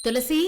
తులసి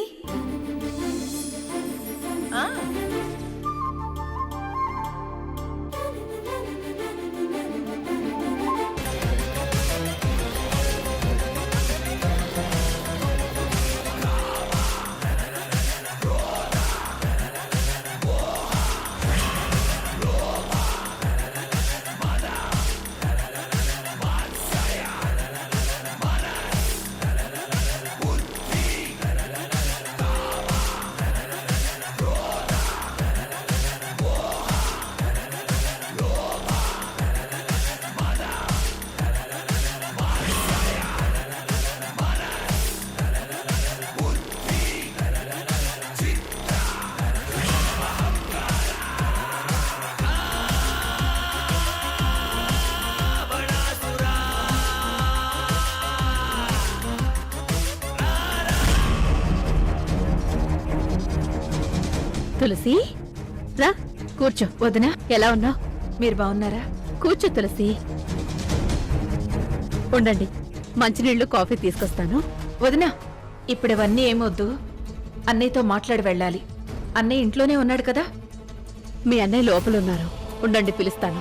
తులసి రా కూర్చో. వదినా ఎలా ఉన్నావు? మీరు బాగున్నారా? కూర్చో తులసి. ఉండండి, మంచినీళ్లు కాఫీ తీసుకొస్తాను. వదినా ఇప్పుడివన్నీ ఏమొద్దు, అన్నయ్యతో మాట్లాడి వెళ్ళాలి. అన్నయ్య ఇంట్లోనే ఉన్నాడు కదా? మీ అన్నయ్య లోపలున్నారు. ఉండండి, పిలుస్తాను.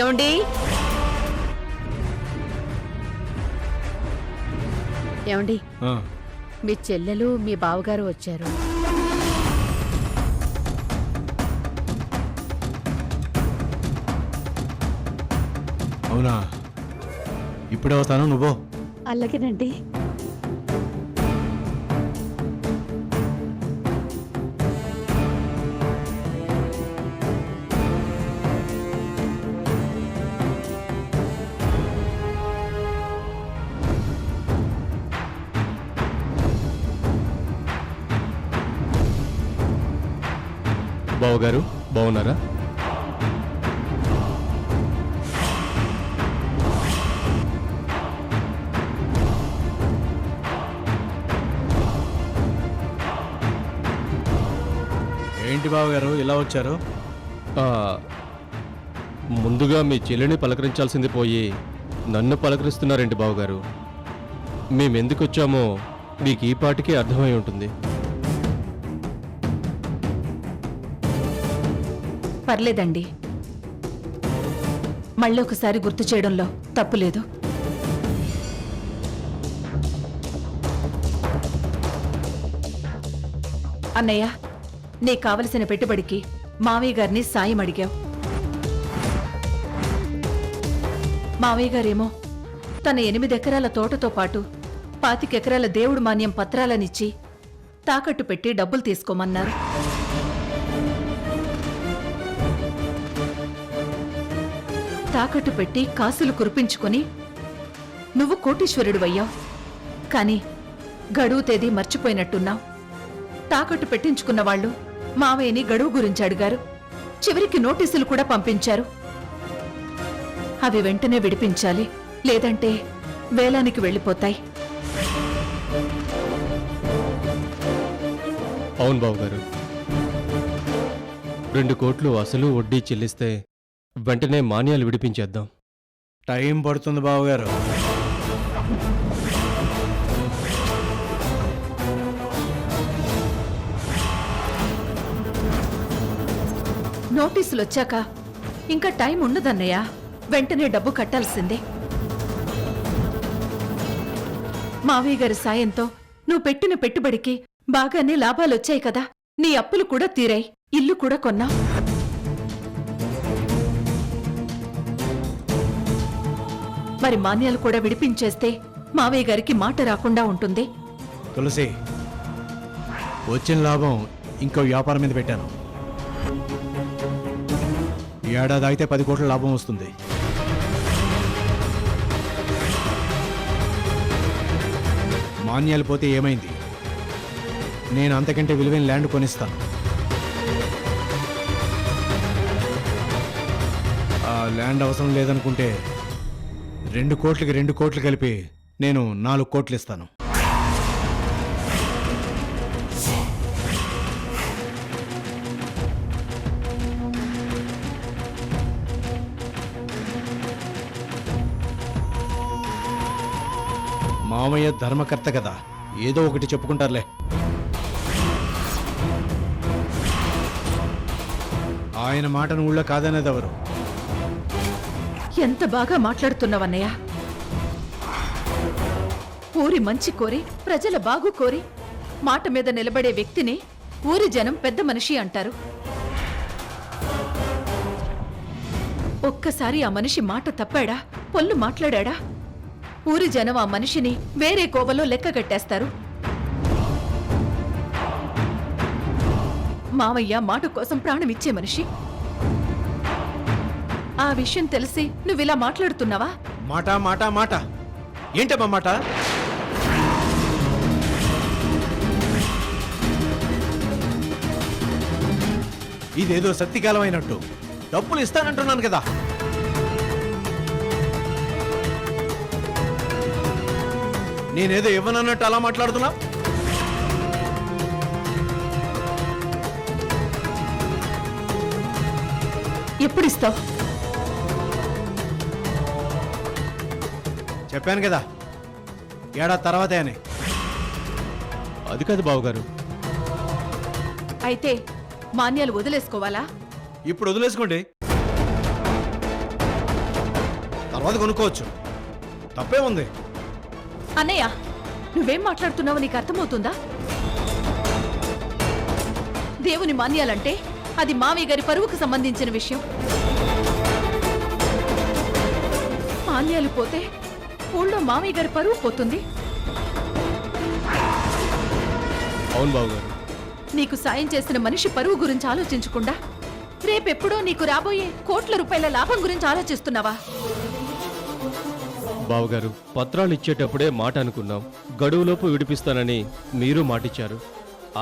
ఏమండి ఏమండి, మీ చెల్లెలు మీ బావగారు వచ్చారు. అవునా? ఇప్పుడే వస్తాను, నువ్వు. అలాగేనండి. బావగారు బాగున్నారా? ఏంటి బావగారు ఇలా వచ్చారు? ముందుగా మీ చెల్లిని పలకరించాల్సింది పోయి నన్ను పలకరిస్తున్నారేంటి బావగారు? మేమెందుకు వచ్చామో మీకు ఈ పాటికి అర్థమై ఉంటుంది. పర్లేదండి, మళ్ళీ ఒకసారి గుర్తు చేయడంలో తప్పులేదు. అన్నయ్య, నీకు కావలసిన పెట్టుబడికి మావయ్య గారిని సాయం అడిగావు. మావయ్య గారేమో తన 8 ఎకరాల తోటతో పాటు 25 ఎకరాల దేవుడు మాన్యం పత్రాలనిచ్చి తాకట్టు పెట్టి డబ్బులు తీసుకోమన్నారు. తాకట్టు పెట్టి కాసులు కురిపించుకొని నువ్వు కోటీశ్వరుడివయ్యావు. కాని గడువు తేదీ మర్చిపోయినట్టున్నావు. తాకట్టు పెట్టించుకున్న వాళ్ళు మావయ్యని గడువు గురించి అడిగారు. చివరికి నోటీసులు కూడా పంపించారు. అవి వెంటనే విడిపించాలి, లేదంటే వేలానికి వెళ్ళిపోతాయి. అవును బావగారు, 2 కోట్లు అసలు వడ్డీ చెల్లిస్తే వెంటనే మాన్యాలు విడిపించేద్దాం. టైం పడుతుంది బావగారు. నోటీసులు వచ్చాక ఇంకా టైం ఉండదన్నయ్య. వెంటనే డబ్బు కట్టాల్సిందే. మావయ్య గారి సాయంతో నువ్వు పెట్టిన పెట్టుబడికి బాగానే లాభాలొచ్చాయి కదా. నీ అప్పులు కూడా తీరాయి, ఇల్లు కూడా కొన్నా. మరి మాన్యాలు కూడా విడిపించేస్తే మావయ్య గారికి మాట రాకుండా ఉంటుంది. తులసి, వచ్చిన లాభం ఇంకో వ్యాపారం మీద పెట్టాను. ఏడాది అయితే 10 కోట్ల లాభం వస్తుంది. మాన్యాలు పోతే ఏమైంది? నేను అంతకంటే విలువైన ల్యాండ్ కొనిస్తాను. ఆ ల్యాండ్ అవసరం లేదనుకుంటే 2 కోట్లకి 2 కోట్లు కలిపి నేను 4 కోట్లు ఇస్తాను. మామయ్య ధర్మకర్త కదా, ఏదో ఒకటి చెప్పుకుంటారులే. ఆయన మాటను ఊళ్ళో కాదనేది ఎవరు? ఎంత బాగా మాట్లాడుతున్నావన్నయ్య. ఊరి మంచి కోరి, ప్రజల బాగు కోరి మాట మీద నిలబడే వ్యక్తిని ఊరి జనం పెద్ద మనిషి అంటారు. ఒక్కసారి ఆ మనిషి మాట తప్పాడా, పొల్లు మాట్లాడా, ఊరి జనం ఆ మనిషిని వేరే కోవలో లెక్కగట్టేస్తారు. మావయ్య మాట కోసం ప్రాణమిచ్చే మనిషి. ఆ విషయం తెలిసి నువ్విలా మాట్లాడుతున్నావా? మాట మాట మాట ఏంటమ్మా మాట? ఇదేదో సత్తికాలం అయినట్టు డబ్బులు ఇస్తానంటున్నాను కదా. నేనేదో ఇవ్వనన్నట్టు అలా మాట్లాడుతున్నా. ఎప్పుడిస్తావు? చెప్పాను కదా, ఏడాది తర్వాతే అని. అది కాదు బావగారు. అయితే మాన్యాలు వదిలేసుకోవాలా? ఇప్పుడు వదిలేసుకోండి, తర్వాత కొనుక్కోవచ్చు, తప్పే ఉంది. అన్నయ్య, నువ్వేం మాట్లాడుతున్నావో నీకు అర్థమవుతుందా? దేవుని మాన్యాలంటే అది మామయ్య గారి పరువుకు సంబంధించిన విషయం. మాన్యాలు పోతే ఊళ్ళో మామయ్య గారి పరువు పోతుంది. అవును బావగారు. నీకు సాయం చేసిన మనిషి పరువు గురించి ఆలోచించకుండా రేపెప్పుడో నీకు రాబోయే కోట్ల రూపాయల లాభం గురించి ఆలోచిస్తున్నావా? బావగారు, పత్రాలు ఇచ్చేటప్పుడే మాట అనుకున్నాం. గడువులోపు విడిపిస్తానని మీరు మాటిచ్చారు.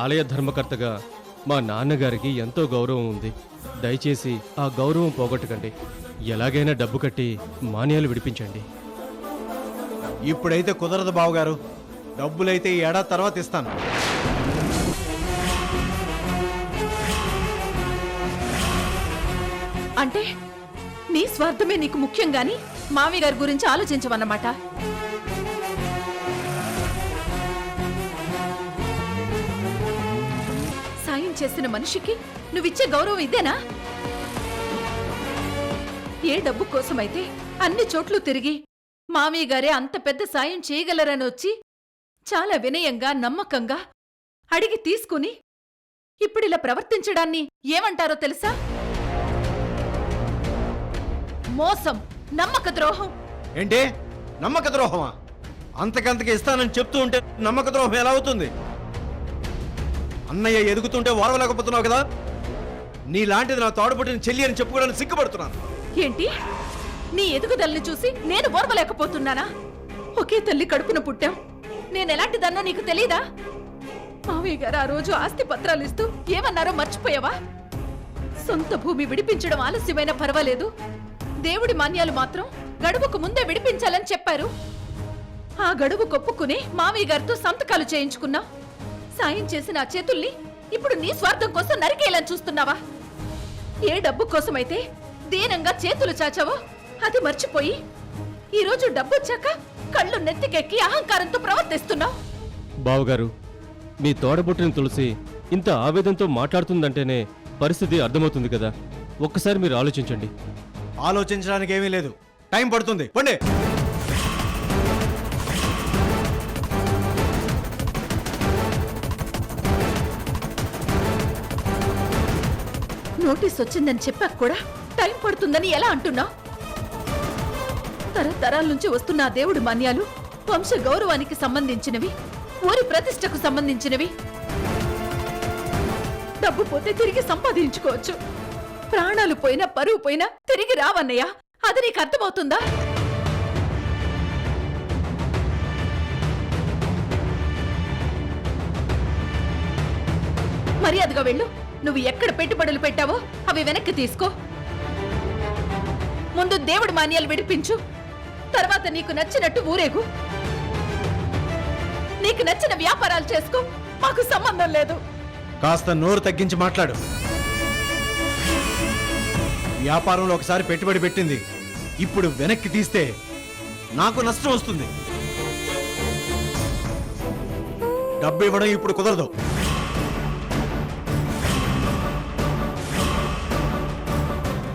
ఆలయ ధర్మకర్తగా మా నాన్నగారికి ఎంతో గౌరవం ఉంది. దయచేసి ఆ గౌరవం పోగొట్టకండి. ఎలాగైనా డబ్బు కట్టి మాన్యాలు విడిపించండి. ఇప్పుడైతే కుదరదు బావగారు, డబ్బులైతే ఈ ఏడాది తర్వాత ఇస్తాను. అంటే నీ స్వార్థమే నీకు ముఖ్యం గాని మామయ్య గారి గురించి ఆలోచించవన్నమాట. సాయం చేసిన మనిషికి నువ్విచ్చే గౌరవం ఇదేనా? ఏ డబ్బు కోసమైతే అన్ని చోట్ల తిరిగి మామయ్య గారే అంత పెద్ద సాయం చేయగలరని వచ్చి చాలా వినయంగా నమ్మకంగా అడిగి తీసుకుని ఇప్పుడిలా ప్రవర్తించడాన్ని ఏమంటారో తెలుసా? మోసం, నమ్మక ద్రోహం. ఏంటి నమ్మక ద్రోహమా? అంతకంతకి ఇస్తానని చెప్తూ ఉంటే నమ్మక ద్రోహం ఎలా అవుతుంది? అన్నయ్య ఎదుగుతుంటే ఓర్వలేకపోతున్నావు కదా. నీలాంటిది నా తోడబుట్టిన చెల్లి అని చెప్పుకోవడానికి సిగ్గుపడుతున్నాను. ఏంటి? నీ ఎదుగుదలని చూసి నేను ఓర్వలేకపోతున్నానా? ఒకే తల్లి కడుపున పుట్టాం. నేనెలాంటిదన్నో నీకు తెలీదా? మావయ్య గారు ఆ రోజు ఆస్తి పత్రాలు ఇస్తూ ఏమన్నారో మర్చిపోయావా? సొంత భూమి విడిపించడం ఆలస్యమైనా పర్వాలేదు, దేవుడి మాన్యాలు మాత్రం గడువుకు ముందే విడిపించాలని చెప్పారు. ఆ గడువు కొప్పుకుని మావయ్య గారితో సంతకాలు చేయించుకున్నా. సాయం చేసిన ఆ చేతుల్ని ఇప్పుడు నీ స్వార్థం కోసం నరికేయాలని చూస్తున్నావా? ఏ డబ్బు కోసమైతే దీనంగా చేతులు చాచావో అది మర్చిపోయి ఈరోజు డబ్బొచ్చాక కళ్ళు నెత్తికెక్కి అహంకారంతో ప్రవర్తిస్తున్నావు. బావగారు, మీ తోడబుట్టిన తులసి ఇంత ఆవేదనతో మాట్లాడుతుందంటేనే పరిస్థితి అర్థమవుతుంది కదా. ఒక్కసారి మీరు ఆలోచించండి. ఆలోచించడానికి ఏమీ లేదు, టైం పడుతుంది. పండి. నోటీస్ వచ్చిందని చెప్పాక కూడా టైం పడుతుందని ఎలా అంటున్నావు? తరతరాల నుంచి వస్తున్న ఆ దేవుడి మాన్యాలు వంశ గౌరవానికి సంబంధించినవి, ఊరి ప్రతిష్టకు సంబంధించినవి. డబ్బు పోతే తిరిగి సంపాదించుకోవచ్చు, ప్రాణాలు పోయినా పరువు పోయినా తిరిగి రావన్నయ్యా. అది నీకు అర్థమవుతుందా? మర్యాదగా వెళ్ళు. నువ్వు ఎక్కడ పెట్టుబడులు పెట్టావో అవి వెనక్కి తీసుకో. ముందు దేవుడి మాన్యాలు విడిపించు, తర్వాత నీకు నచ్చినట్టు ఊరేగు. నీకు నచ్చిన వ్యాపారాలు చేసుకో, మాకు సంబంధం లేదు. కాస్త నోరు తగ్గించి మాట్లాడు. వ్యాపారంలో ఒకసారి పెట్టుబడి పెట్టింది ఇప్పుడు వెనక్కి తీస్తే నాకు నష్టం వస్తుంది. డబ్బు ఇవ్వడం ఇప్పుడు కుదరదు.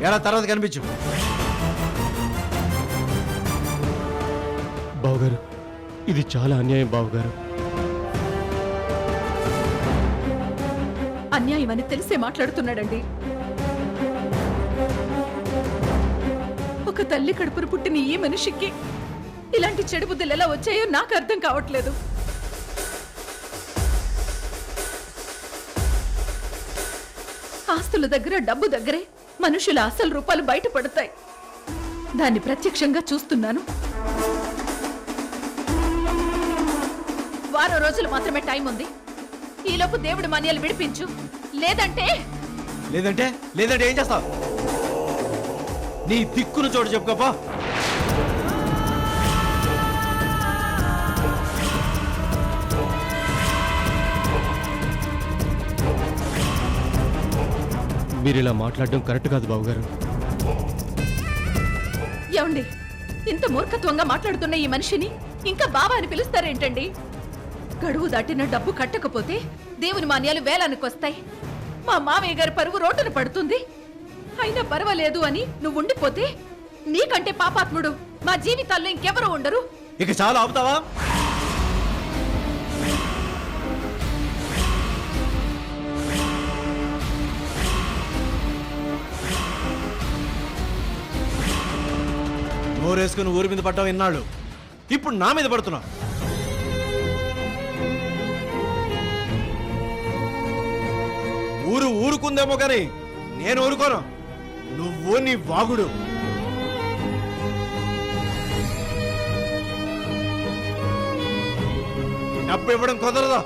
ఎలా తర్వాత కనిపించు. బావగారు, ఇది చాలా అన్యాయం బావగారు. అన్యాయం అని తెలిసే మాట్లాడుతున్నాడండి. ఒక తల్లి కడుపును పుట్టిన ఈ మనిషికి ఇలాంటి చెడు బుద్ధులు ఎలా వచ్చాయో నాకు అర్థం కావట్లేదు. ఆస్తుల దగ్గర డబ్బు దగ్గరే మనుషుల అసలు రూపాలు బయటపడతాయి. దాన్ని ప్రత్యక్షంగా చూస్తున్నాను. వారం రోజులు మాత్రమే టైం ఉంది. ఈలోపు దేవుడి మాన్యాలు విడిపించు. లేదంటే లేదంటే లేదంటే ఏం చేస్తావు? నీ దిక్కును చోటు చెప్పుకోపా. మీరు ఇలా మాట్లాడడం కరెక్ట్ కాదు బావగారు. ఏమండి, ఇంత మూర్ఖత్వంగా మాట్లాడుతున్న ఈ మనిషిని ఇంకా బావా అని పిలుస్తారేంటండి? గడువు దాటిన డబ్బు కట్టకపోతే దేవుని మాన్యాలు వేలానికి వస్తాయి. మా మావయ్య గారి పరువు రోడ్డున పడుతుంది. అయినా పర్వాలేదు అని నువ్వు ఉండిపోతే నీకంటే పాపాత్ముడు మా జీవితాల్లో ఇంకెవరూ ఉండరు. ఇక చాలా ఆపుతావా? నోరేసుకుని ఊరి మీద పడ్డావు ఇన్నాళ్ళు, ఇప్పుడు నా మీద పడుతున్నావు. ఊరు ఊరుకుందేమో కానీ నేను ఊరుకోను. నువ్వు నీ వాగుడు. డబ్బు ఇవ్వడం కుదరదా?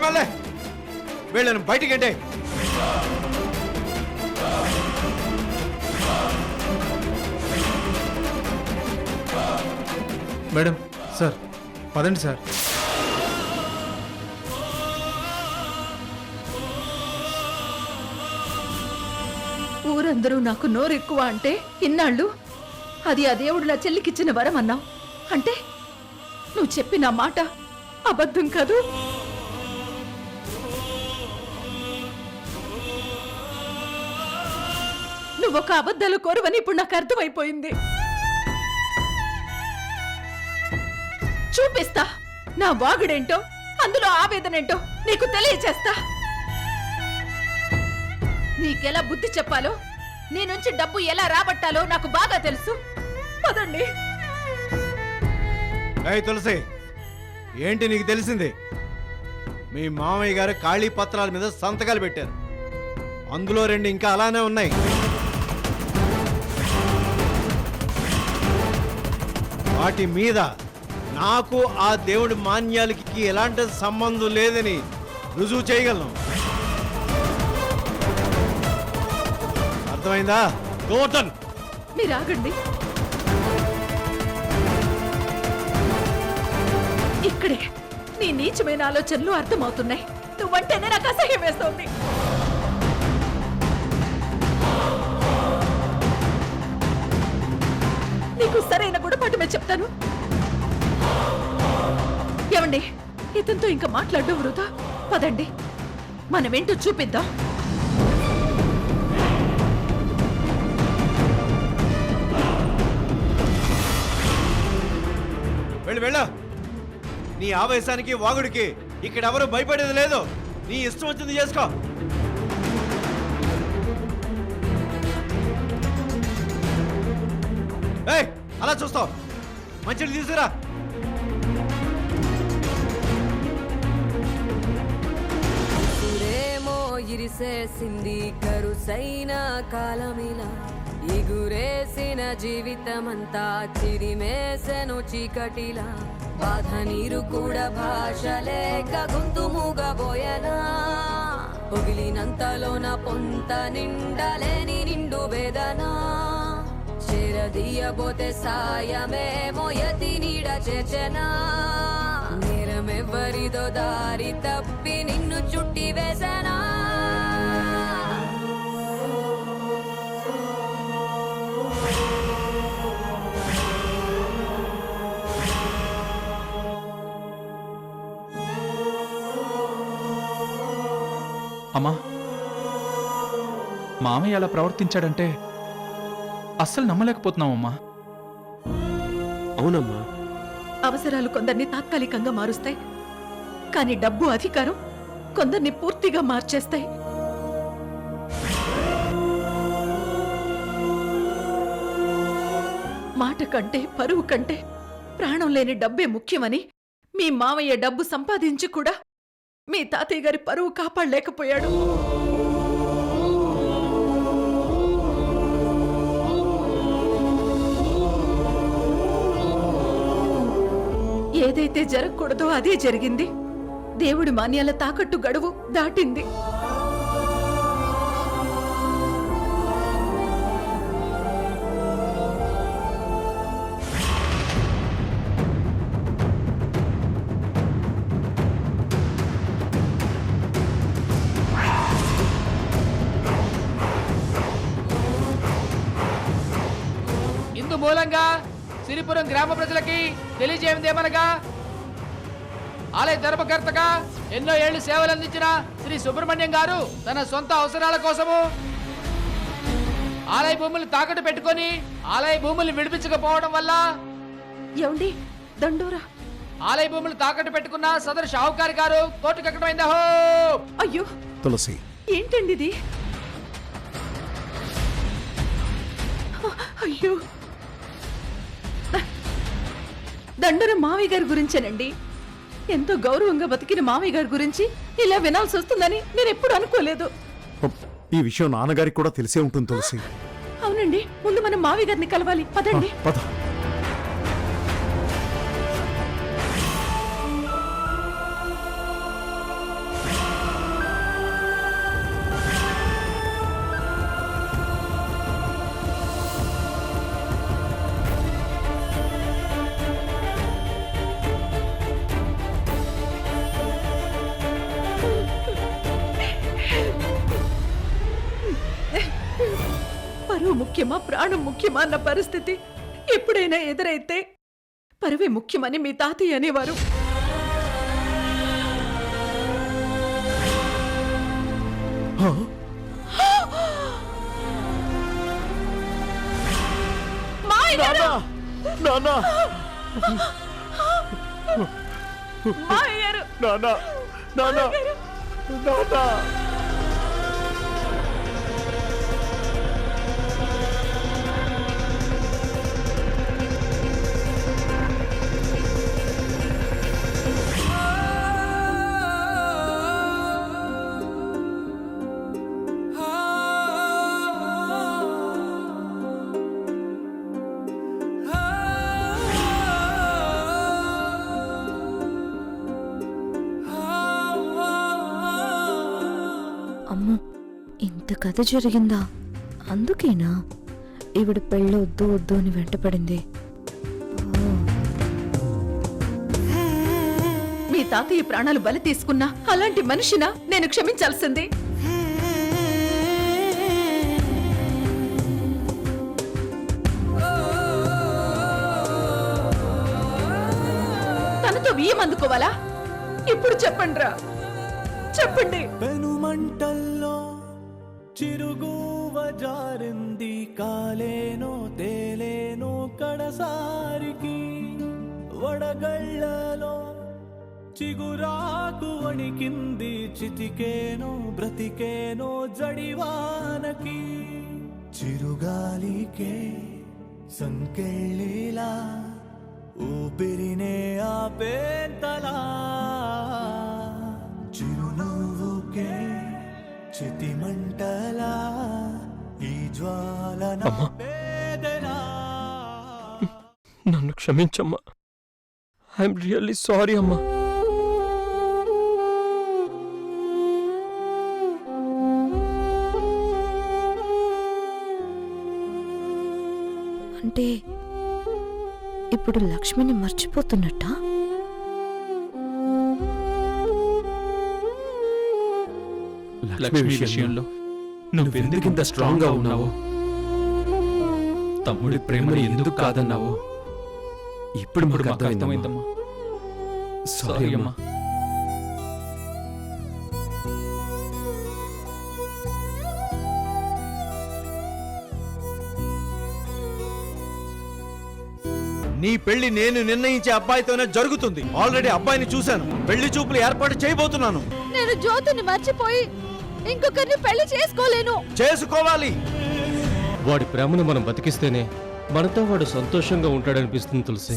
మళ్ళీ వీళ్ళను బయటికి అంటే మేడం, సార్ పదండి సార్. ఊరందరూ నాకు నోరెక్కువ అంటే ఇన్నాళ్ళు అది ఆ దేవుడు నా చెల్లికిచ్చిన వరం అన్నావు. అంటే నువ్వు చెప్పిన మాట అబద్ధం కాదు. నువ్వొక అబద్ధాలు కోరువని ఇప్పుడు నాకు అర్థమైపోయింది. చూపిస్తా నా వాగుడేంటో, అందులో ఆవేదనేంటో నీకు తెలియచేస్తా. నీకెలా బుద్ధి చెప్పాలో, నీ నుంచి డబ్బు ఎలా రాబట్టాలో నాకు బాగా తెలుసు. పదండి. తులసి, ఏంటి నీకు తెలిసింది? మీ మామయ్య గారు ఖాళీ పత్రాల మీద సంతకాలు పెట్టారు. అందులో 2 ఇంకా అలానే ఉన్నాయి. వాటి మీద నాకు ఆ దేవుడి మాన్యాలకి ఎలాంటి సంబంధం లేదని రుజువు చేయగలను. అర్థమైందా? గోవర్ధన్, మీరు ఆగండి. ఇక్కడే నీ నీచమైన ఆలోచనలు అర్థమవుతున్నాయి. నువ్వంటేనే నాకు అసహ్యం వేస్తోంది. నీకు సరైన గుణపాఠమే చెప్తాను. ఏమండి, ఇతనితో ఇంకా మాట్లాడడం వృధా. పదండి, మనమేంటో చూపిద్దాం. వెళ్ళు. నీ ఆవేశానికి వాగుడికి ఇక్కడ ఎవరు భయపడేది లేదు. నీ ఇష్టం వచ్చింది చేసుకో. అలా చూస్తావు? మంచిది తీసుకురా. ఇరిసేసింది కరుసైన కాలమిలా, ఎగురేసిన జీవితమంతా చిరిమేసెను చీకటిలా. బాధ నీరు కూడా భాష లేక గొంతు మూగబోయనా, పొగిలినంతలోన పొంత నిండలేని నిండు వేదన. చేరదీయబోతే సాయమేమో యతి నీడ చేచెనా, నేరమెవ్వరిదో దారి తప్పి నిన్ను చుట్టి వేసనా. అమ్మా, మామయ్య అలా ప్రవర్తించాడంటే అస్సలు నమ్మలేకపోతున్నామమ్మా. అవునమ్మా. అవసరాలు కొందరిని తాత్కాలికంగా మారుస్తాయి, కానీ డబ్బు అధికారం కొందరిని పూర్తిగా మార్చేస్తాయి. మాట కంటే పరువు కంటే ప్రాణం లేని డబ్బే ముఖ్యమని మీ మామయ్య డబ్బు సంపాదించి కూడా మీ తాతయ్య గారి పరువు కాపాడలేకపోయాడు. ఏదైతే జరగకూడదో అదే జరిగింది. దేవుడి మాన్యాల తాకట్టు గడువు దాటింది. ఇందు మూలంగా సిరిపురం గ్రామ ప్రజలకి తెలియజేయమనగా ఆలయ ధర్మకర్తగా ఎన్నో ఏళ్లు సేవలు అందించిన శ్రీ సుబ్రహ్మణ్యం గారు తన సొంత అవసరాల కోసము ఆలయ భూములు తాకట్టు పెట్టుకొని ఆలయ భూములు విడిపించకపోవడం వల్ల ఏమండి దండోరా, ఆలయ భూములు తాకట్టు పెట్టుకున్న సదరు షావుకారి గారు కోర్టుకు ఎక్కడమైందా? అయ్యో తులసి, ఏంటండి ఇది? అయ్యో, దండోరా మావయ్య గారి గురించేనండి. ఎంతో గౌరవంగా బతికిన మావయ్య గారి గురించి ఇలా వినాల్సి వస్తుందని నేను ఎప్పుడు అనుకోలేదు. ఈ విషయం నాన్నగారికి కూడా తెలిసే ఉంటుంది తులసి. అవునండి, ముందు మనం మావయ్య గారిని కలవాలి. పదండి. పద. పరువు ముఖ్యమా ప్రాణం ముఖ్యమా అన్న పరిస్థితి ఎప్పుడైనా ఎదురైతే పరువే ముఖ్యమని మీ తాతయ్య అనేవారు. మావయ్య గారు! మావయ్య గారు! అమ్మో, ఇంత కథ జరిగిందా? అందుకేనా ఈవిడ పెళ్ళి వద్దు వద్దు అని వెంటపడింది? మీ తాతయ్య ప్రాణాలు బలి తీసుకున్నా అలాంటి మనిషినా నేను క్షమించాల్సింది. తనతో బియ్యం అందుకోవాలా? ఇప్పుడు చెప్పండి రా, చెప్పండి. పెనుమంటల్లో చిరుగువ జారింది, కాలేనో తేలేనో కడసారికి, వడగళ్ళలో చిగురాకు వణికింది, చితికేనో బ్రతికేనో జడివానకి, చిరుగాలికే సంకెళ్ళిలా ఊపిరినే ఆపేంతలా, చిరునవ్వుకే చితిమంటలా ఈ జ్వాలన వేదనా. నన్ను క్షమించమ్మా. ఐఎమ్ రియల్లీ సారీ అమ్మా. అంటే ఇప్పుడు లక్ష్మిని మర్చిపోతున్నట్టా? లక్ష్మి విషయంలో నువ్వెందుకు ఇంత స్ట్రాంగ్ గా ఉన్నావో, తమ్ముడి ప్రేమని ఎందుకు కాదన్నావో ఇప్పుడు మాకు అర్థమైందమ్మా. సారీ అమ్మా. నీ పెళ్లి నేను నిర్ణయించే అబ్బాయితోనే జరుగుతుంది. ఆల్రెడీ అబ్బాయిని చూశాను. పెళ్లి చూపులు ఏర్పాటు చేయబోతున్నాను. నేను జ్యోతిని మర్చిపోయి ఇంకొకరిని పెళ్లి చేసుకోలేను. చేసుకోవాలి. వాడి ప్రేమను మనం బతికిస్తేనే మనతో వాడు సంతోషంగా ఉంటాడనిపిస్తుంది తులసి.